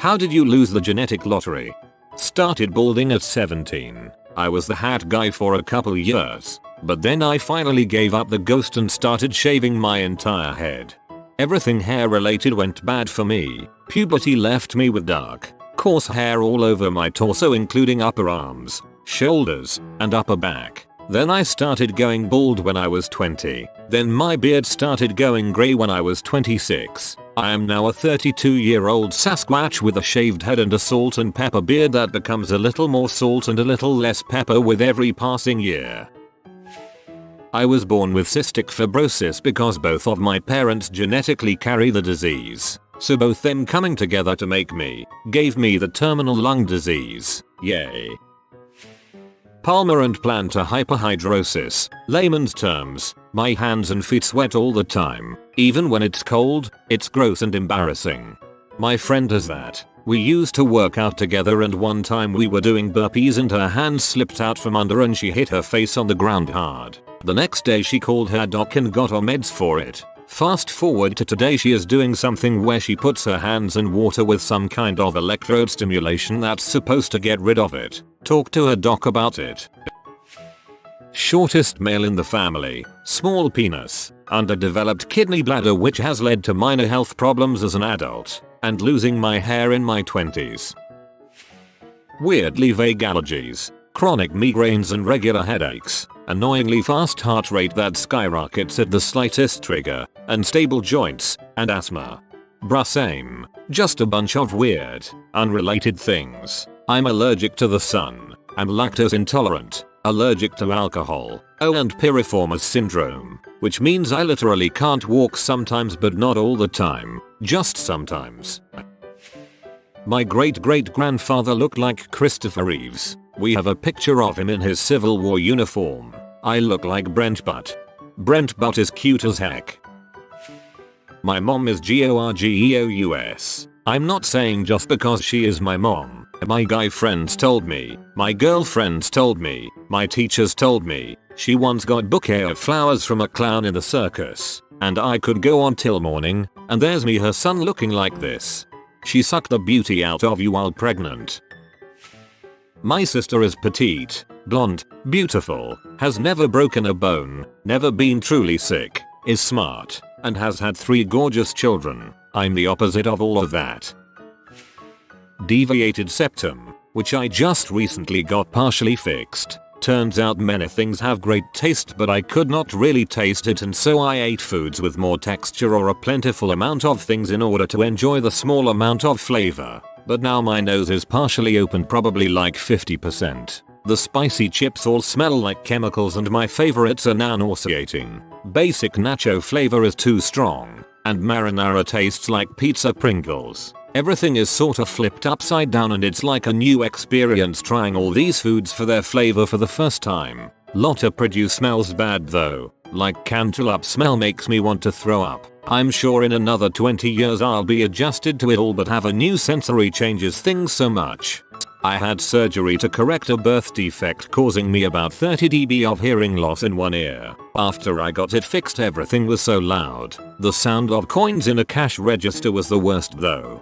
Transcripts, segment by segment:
How did you lose the genetic lottery? Started balding at 17. I was the hat guy for a couple years, but then I finally gave up the ghost and started shaving my entire head. Everything hair related went bad for me. Puberty left me with dark, coarse hair all over my torso, including upper arms, shoulders, and upper back. Then I started going bald when I was 20. Then my beard started going grey when I was 26. I am now a 32-year-old Sasquatch with a shaved head and a salt and pepper beard that becomes a little more salt and a little less pepper with every passing year. I was born with cystic fibrosis because both of my parents genetically carry the disease. So both them coming together to make me gave me the terminal lung disease. Yay. Palmar and plantar hyperhidrosis. Layman's terms, my hands and feet sweat all the time. Even when it's cold, it's gross and embarrassing. My friend has that. We used to work out together and one time we were doing burpees and her hands slipped out from under and she hit her face on the ground hard. The next day she called her doc and got on meds for it. Fast forward to today, she is doing something where she puts her hands in water with some kind of electrode stimulation that's supposed to get rid of it. Talk to her doc about it. Shortest male in the family. Small penis. Underdeveloped kidney bladder, which has led to minor health problems as an adult. And losing my hair in my 20s. Weirdly vague allergies. Chronic migraines and regular headaches. Annoyingly fast heart rate that skyrockets at the slightest trigger. Unstable joints. And asthma. Bruh, same. Just a bunch of weird, unrelated things. I'm allergic to the sun. I'm lactose intolerant. Allergic to alcohol. Oh, and piriformis syndrome. Which means I literally can't walk sometimes, but not all the time. Just sometimes. My great-great-grandfather looked like Christopher Reeves. We have a picture of him in his Civil War uniform. I look like Brent Butt. Brent Butt is cute as heck. My mom is gorgeous. I'm not saying just because she is my mom. My guy friends told me, my girlfriends told me, my teachers told me, she once got a bouquet of flowers from a clown in the circus. And I could go on till morning, and there's me, her son, looking like this. She sucked the beauty out of you while pregnant. My sister is petite, blonde, beautiful, has never broken a bone, never been truly sick, is smart, and has had 3 gorgeous children. I'm the opposite of all of that. Deviated septum, which I just recently got partially fixed. Turns out many things have great taste, but I could not really taste it, and so I ate foods with more texture or a plentiful amount of things in order to enjoy the small amount of flavor. But now my nose is partially open, probably like 50%. The spicy chips all smell like chemicals and my favorites are now nauseating. Basic nacho flavor is too strong, and marinara tastes like pizza Pringles. Everything is sorta flipped upside down and it's like a new experience trying all these foods for their flavor for the first time. Lotta produce smells bad though. Like cantaloupe smell makes me want to throw up. I'm sure in another 20 years I'll be adjusted to it all, but have a new sensory changes things so much. I had surgery to correct a birth defect causing me about 30 dB of hearing loss in one ear. After I got it fixed, everything was so loud. The sound of coins in a cash register was the worst though.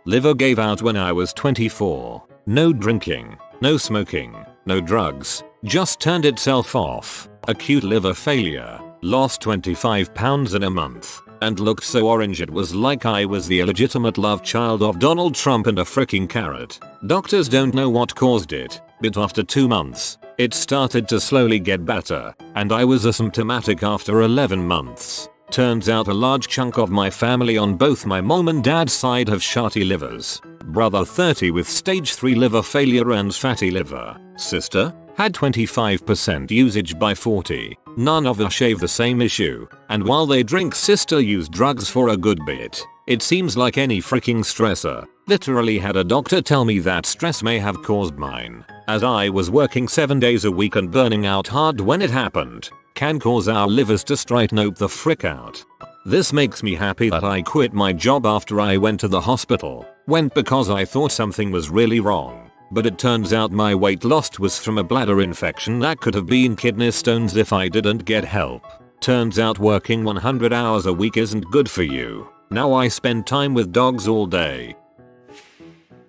Liver gave out when I was 24. No drinking, no smoking, no drugs, just turned itself off. Acute liver failure, lost 25 pounds in a month, and looked so orange it was like I was the illegitimate love child of Donald Trump and a freaking carrot. Doctors don't know what caused it, but after 2 months, it started to slowly get better, and I was asymptomatic after 11 months. Turns out a large chunk of my family on both my mom and dad's side have sharty livers. Brother 30 with stage 3 liver failure and fatty liver. Sister had 25% usage by 40. None of us shave the same issue. And while they drink, sister used drugs for a good bit. It seems like any freaking stressor. Literally had a doctor tell me that stress may have caused mine, as I was working 7 days a week and burning out hard when it happened. Can cause our livers to straighten the frick out. This makes me happy that I quit my job after I went to the hospital. Went because I thought something was really wrong. But it turns out my weight lost was from a bladder infection that could have been kidney stones if I didn't get help. Turns out working 100 hours a week isn't good for you. Now I spend time with dogs all day.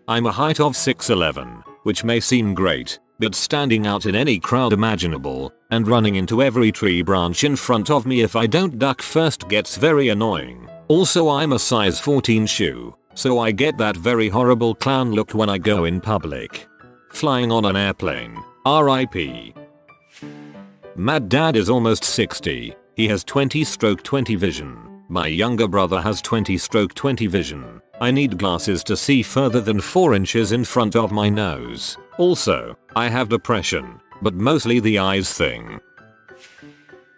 I'm a height of 6'11", which may seem great, but standing out in any crowd imaginable, and running into every tree branch in front of me if I don't duck first gets very annoying. Also I'm a size 14 shoe, so I get that very horrible clown look when I go in public. Flying on an airplane. RIP. Mad dad is almost 60. He has 20/20 vision. My younger brother has 20/20 vision. I need glasses to see further than 4 inches in front of my nose. Also, I have depression, but mostly the eyes thing.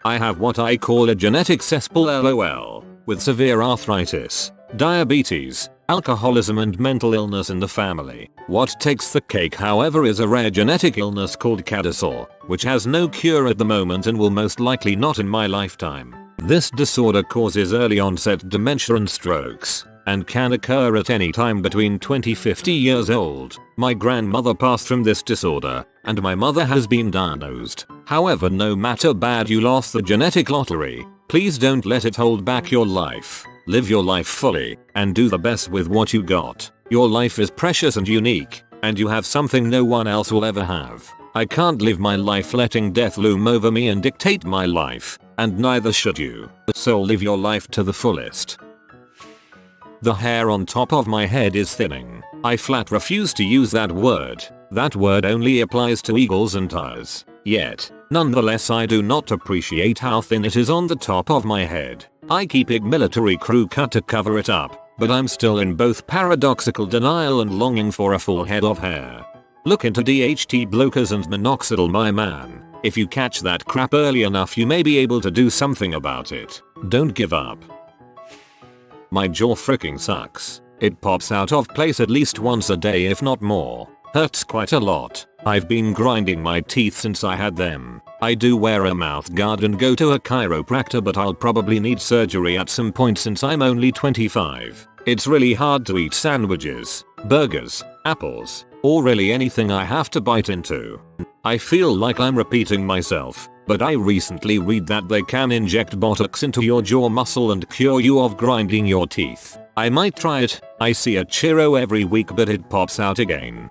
I have what I call a genetic cesspool LOL, with severe arthritis, diabetes, alcoholism and mental illness in the family. What takes the cake however is a rare genetic illness called CADASIL, which has no cure at the moment and will most likely not in my lifetime. This disorder causes early onset dementia and strokes, and can occur at any time between 20-50 years old. My grandmother passed from this disorder, and my mother has been diagnosed. However, no matter bad you lost the genetic lottery, please don't let it hold back your life. Live your life fully, and do the best with what you got. Your life is precious and unique, and you have something no one else will ever have. I can't live my life letting death loom over me and dictate my life, and neither should you. So live your life to the fullest. The hair on top of my head is thinning. I flat refuse to use that word. That word only applies to eagles and tigers. Yet, nonetheless I do not appreciate how thin it is on the top of my head. I keep a military crew cut to cover it up, but I'm still in both paradoxical denial and longing for a full head of hair. Look into DHT blockers and minoxidil, my man. If you catch that crap early enough you may be able to do something about it. Don't give up. My jaw freaking sucks. It pops out of place at least once a day if not more. Hurts quite a lot. I've been grinding my teeth since I had them. I do wear a mouth guard and go to a chiropractor, but I'll probably need surgery at some point since I'm only 25. It's really hard to eat sandwiches, burgers, apples, or really anything I have to bite into. I feel like I'm repeating myself, but I recently read that they can inject Botox into your jaw muscle and cure you of grinding your teeth. I might try it. I see a chiro every week but it pops out again.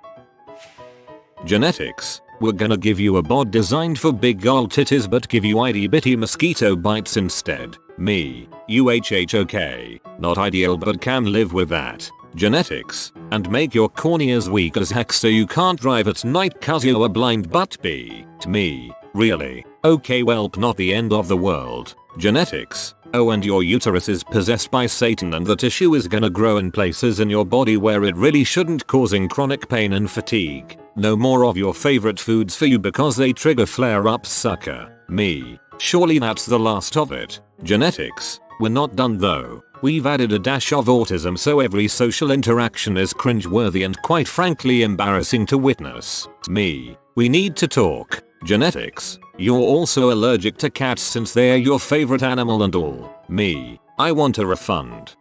Genetics. We're gonna give you a bod designed for big ol' titties but give you itty bitty mosquito bites instead. Me. UHHOK. Not ideal but can live with that. Genetics. And make your corneas weak as heck so you can't drive at night cause you're blind but be. Me. Really? Okay, well, not the end of the world. Genetics. Oh, and your uterus is possessed by Satan and the tissue is gonna grow in places in your body where it really shouldn't, causing chronic pain and fatigue. No more of your favorite foods for you because they trigger flare-ups, sucker. Me. Surely that's the last of it. Genetics. We're not done though. We've added a dash of autism so every social interaction is cringeworthy and quite frankly embarrassing to witness. Me. We need to talk. Genetics. You're also allergic to cats since they're your favorite animal and all. Me. I want a refund.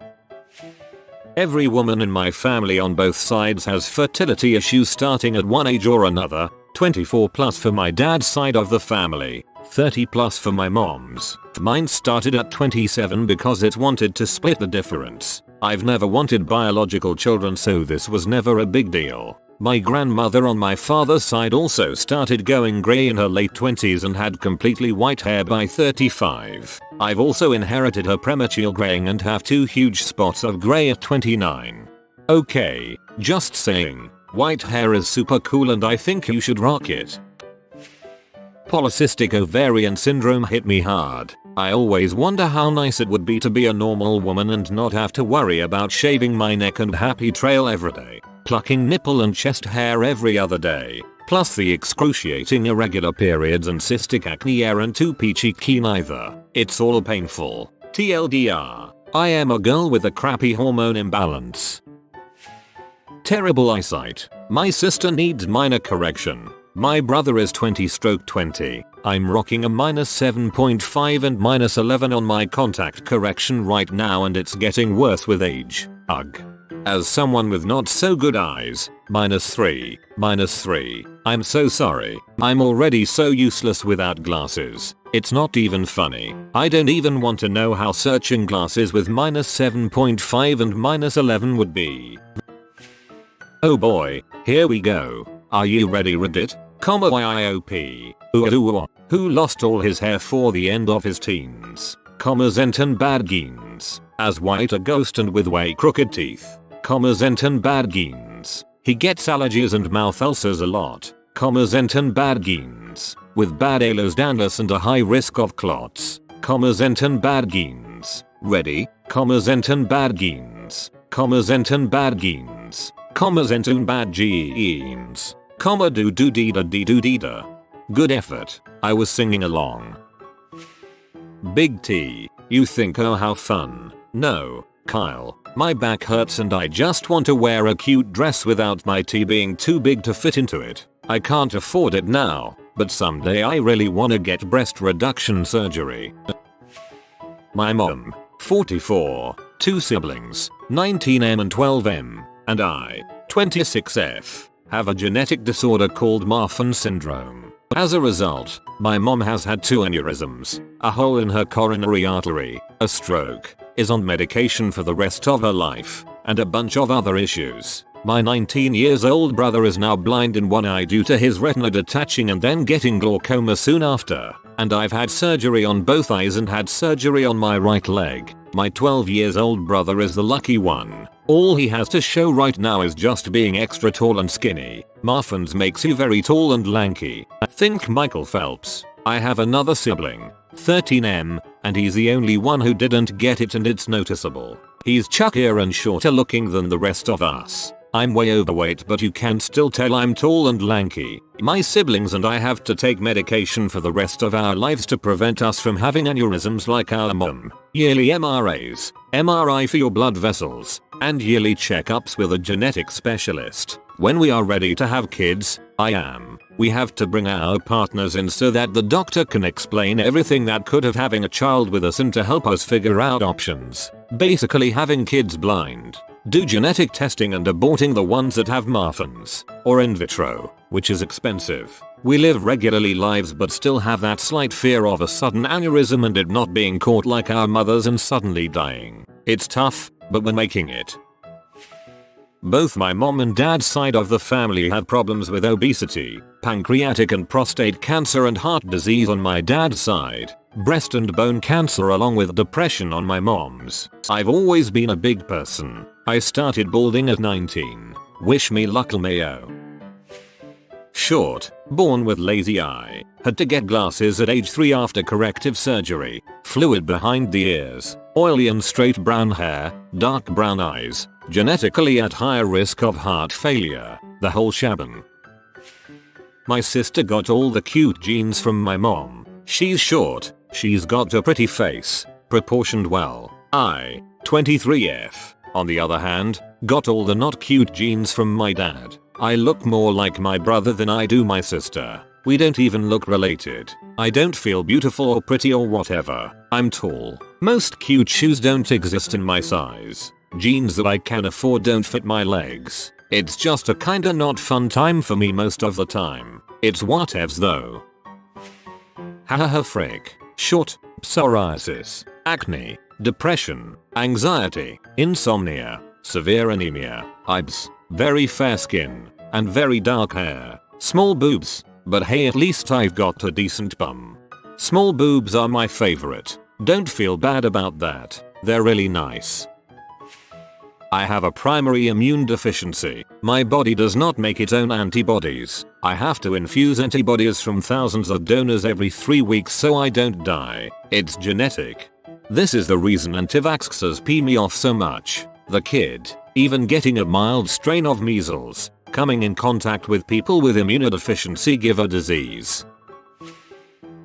Every woman in my family on both sides has fertility issues starting at one age or another. 24 plus for my dad's side of the family, 30 plus for my mom's. Mine started at 27 because it wanted to split the difference. I've never wanted biological children so this was never a big deal. My grandmother on my father's side also started going grey in her late 20s and had completely white hair by 35. I've also inherited her premature graying and have 2 huge spots of grey at 29. Okay, just saying. White hair is super cool and I think you should rock it. Polycystic ovarian syndrome hit me hard. I always wonder how nice it would be to be a normal woman and not have to worry about shaving my neck and happy trail every day, plucking nipple and chest hair every other day, plus the excruciating irregular periods and cystic acne aren't too peachy keen either. It's all painful. TLDR. I am a girl with a crappy hormone imbalance. Terrible eyesight. My sister needs minor correction. My brother is 20/20. I'm rocking a -7.5 and -11 on my contact correction right now and it's getting worse with age. Ugh. As someone with not so good eyes, -3. I'm so sorry. I'm already so useless without glasses. It's not even funny. I don't even want to know how searching glasses with -7.5 and -11 would be. Oh boy, here we go. Are you ready, Reddit? YIOP. Who lost all his hair for the end of his teens. Zenton bad genes. As white a ghost and with way crooked teeth. Zenton bad genes. He gets allergies and mouth ulcers a lot. Zenton bad genes. With bad Ehlers-Danlos and a high risk of clots. Zenton bad genes. Ready? Zenton bad genes. Zenton bad genes. Zenton bad genes. Do do dee da dee do dee da. Good effort. I was singing along. Big T. You think oh how fun. No, Kyle. My back hurts and I just want to wear a cute dress without my T being too big to fit into it. I can't afford it now, but someday I really wanna get breast reduction surgery. My mom, 44, 2 siblings, 19M and 12M, and I, 26F, have a genetic disorder called Marfan syndrome. As a result, my mom has had 2 aneurysms, a hole in her coronary artery, a stroke, is on medication for the rest of her life, and a bunch of other issues. My 19 years old brother is now blind in one eye due to his retina detaching and then getting glaucoma soon after, and I've had surgery on both eyes and had surgery on my right leg. My 12 years old brother is the lucky one. All he has to show right now is just being extra tall and skinny. Marfan's makes you very tall and lanky. Think Michael Phelps. I have another sibling, 13M, and he's the only one who didn't get it and it's noticeable. He's chunkier and shorter looking than the rest of us. I'm way overweight but you can still tell I'm tall and lanky. My siblings and I have to take medication for the rest of our lives to prevent us from having aneurysms like our mom. Yearly MRAs, MRI for your blood vessels, and yearly checkups with a genetic specialist. When we are ready to have kids, we have to bring our partners in so that the doctor can explain everything that could have having a child with us and to help us figure out options. Basically having kids blind. Do genetic testing and aborting the ones that have Marfans, or in vitro, which is expensive. We live regularly lives but still have that slight fear of a sudden aneurysm and it not being caught like our mothers and suddenly dying. It's tough, but we're making it. Both my mom and dad's side of the family have problems with obesity, pancreatic and prostate cancer and heart disease on my dad's side, breast and bone cancer along with depression on my mom's. I've always been a big person. I started balding at 19. Wish me luck Mayo. Short, born with lazy eye, had to get glasses at age 3 after corrective surgery, fluid behind the ears, oily and straight brown hair, dark brown eyes, genetically at higher risk of heart failure, the whole shabam. My sister got all the cute genes from my mom. She's short, she's got a pretty face, proportioned well. I, 23F, on the other hand, got all the not cute genes from my dad. I look more like my brother than I do my sister. We don't even look related. I don't feel beautiful or pretty or whatever. I'm tall. Most cute shoes don't exist in my size. Jeans that I can afford don't fit my legs. It's just a kinda not fun time for me most of the time. It's whatevs though. Hahaha frick. Short, psoriasis, acne, depression, anxiety, insomnia, severe anemia, IBS, very fair skin, and very dark hair, small boobs, but hey at least I've got a decent bum. Small boobs are my favorite. Don't feel bad about that. They're really nice. I have a primary immune deficiency. My body does not make its own antibodies. I have to infuse antibodies from thousands of donors every 3 weeks so I don't die. It's genetic. This is the reason anti-vaxxers pee me off so much. The kid, even getting a mild strain of measles, coming in contact with people with immunodeficiency give a disease.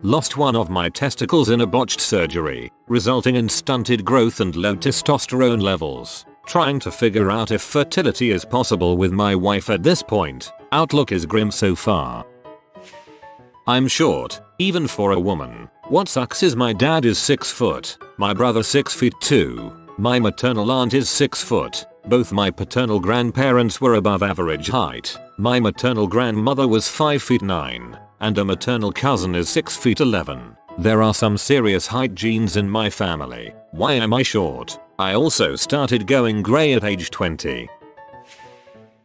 Lost one of my testicles in a botched surgery, resulting in stunted growth and low testosterone levels. Trying to figure out if fertility is possible with my wife at this point. Outlook is grim so far. I'm short, even for a woman. What sucks is my dad is 6 foot, my brother 6 feet 2, my maternal aunt is 6 foot, both my paternal grandparents were above average height, my maternal grandmother was 5 feet 9, and a maternal cousin is 6 feet 11. There are some serious height genes in my family. Why am I short? I also started going grey at age 20.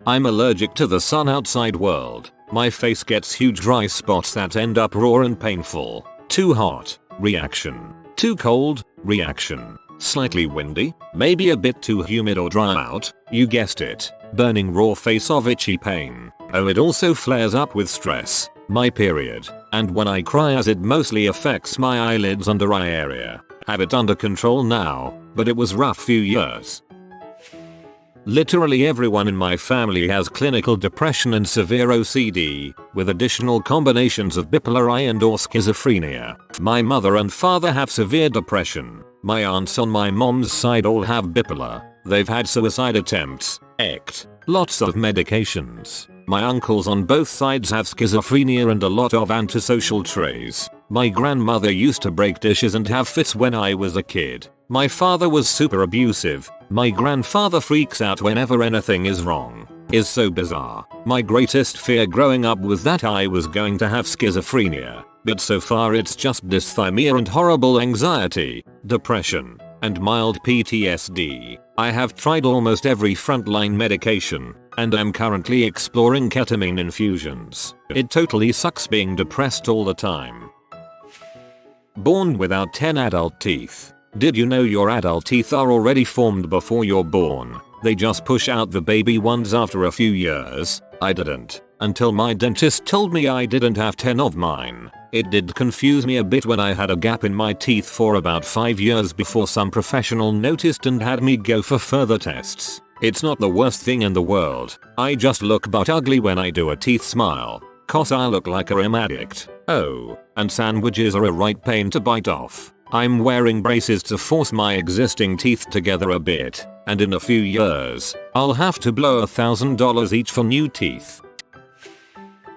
I'm allergic to the sun outside world. My face gets huge dry spots that end up raw and painful. Too hot. Reaction. Too cold. Reaction. Slightly windy. Maybe a bit too humid or dry out. You guessed it. Burning raw face of itchy pain. Oh, it also flares up with stress. My period. And when I cry, as it mostly affects my eyelids under eye area. Have it under control now, but it was rough few years. Literally everyone in my family has clinical depression and severe OCD, with additional combinations of bipolar I and/or schizophrenia. My mother and father have severe depression. My aunts on my mom's side all have bipolar. They've had suicide attempts, lots of medications. My uncles on both sides have schizophrenia and a lot of antisocial traits. My grandmother used to break dishes and have fits when I was a kid. My father was super abusive. My grandfather freaks out whenever anything is wrong. Is so bizarre. My greatest fear growing up was that I was going to have schizophrenia. But so far it's just dysthymia and horrible anxiety, depression, and mild PTSD. I have tried almost every frontline medication, and I'm currently exploring ketamine infusions. It totally sucks being depressed all the time. Born without 10 adult teeth. Did you know your adult teeth are already formed before you're born? They just push out the baby ones after a few years. I didn't. Until my dentist told me I didn't have 10 of mine. It did confuse me a bit when I had a gap in my teeth for about 5 years before some professional noticed and had me go for further tests. It's not the worst thing in the world. I just look butt ugly when I do a teeth smile. Cause I look like a rim addict. Oh, and sandwiches are a right pain to bite off. I'm wearing braces to force my existing teeth together a bit, and in a few years, I'll have to blow $1,000 each for new teeth.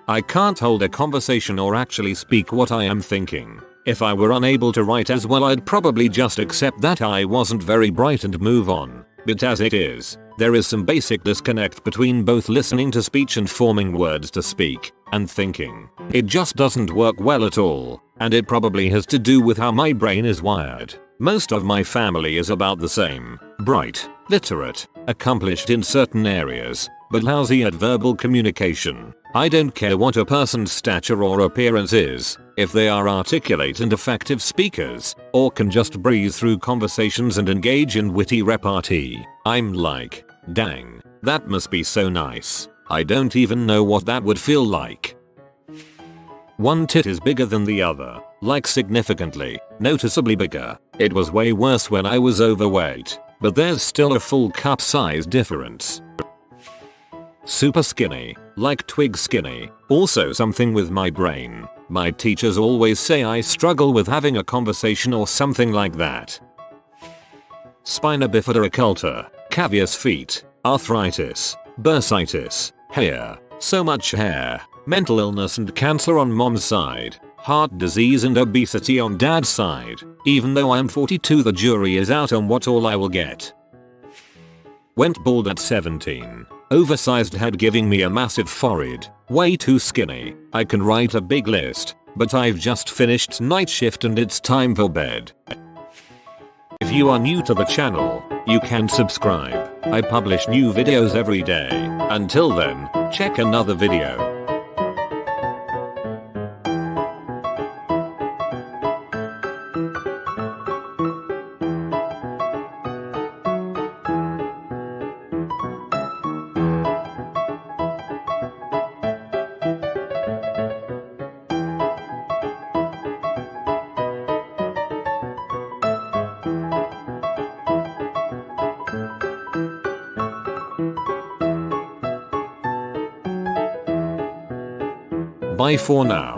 I can't hold a conversation or actually speak what I am thinking. If I were unable to write as well, I'd probably just accept that I wasn't very bright and move on. But as it is, there is some basic disconnect between both listening to speech and forming words to speak, and thinking. It just doesn't work well at all, and it probably has to do with how my brain is wired. Most of my family is about the same. Bright, literate, accomplished in certain areas, but lousy at verbal communication. I don't care what a person's stature or appearance is, if they are articulate and effective speakers, or can just breeze through conversations and engage in witty repartee. I'm like, dang, that must be so nice. I don't even know what that would feel like. One tit is bigger than the other, like significantly, noticeably bigger. It was way worse when I was overweight, but there's still a full cup size difference. Super skinny, like twig skinny, also something with my brain. My teachers always say I struggle with having a conversation or something like that. Spina bifida occulta, cavious feet, arthritis, bursitis, hair, so much hair, mental illness and cancer on mom's side, heart disease and obesity on dad's side. Even though I'm 42, the jury is out on what all I will get. Went bald at 17. Oversized head giving me a massive forehead. Way too skinny. I can write a big list, but I've just finished night shift and it's time for bed. If you are new to the channel, you can subscribe. I publish new videos every day. Until then, check another video. Bye for now.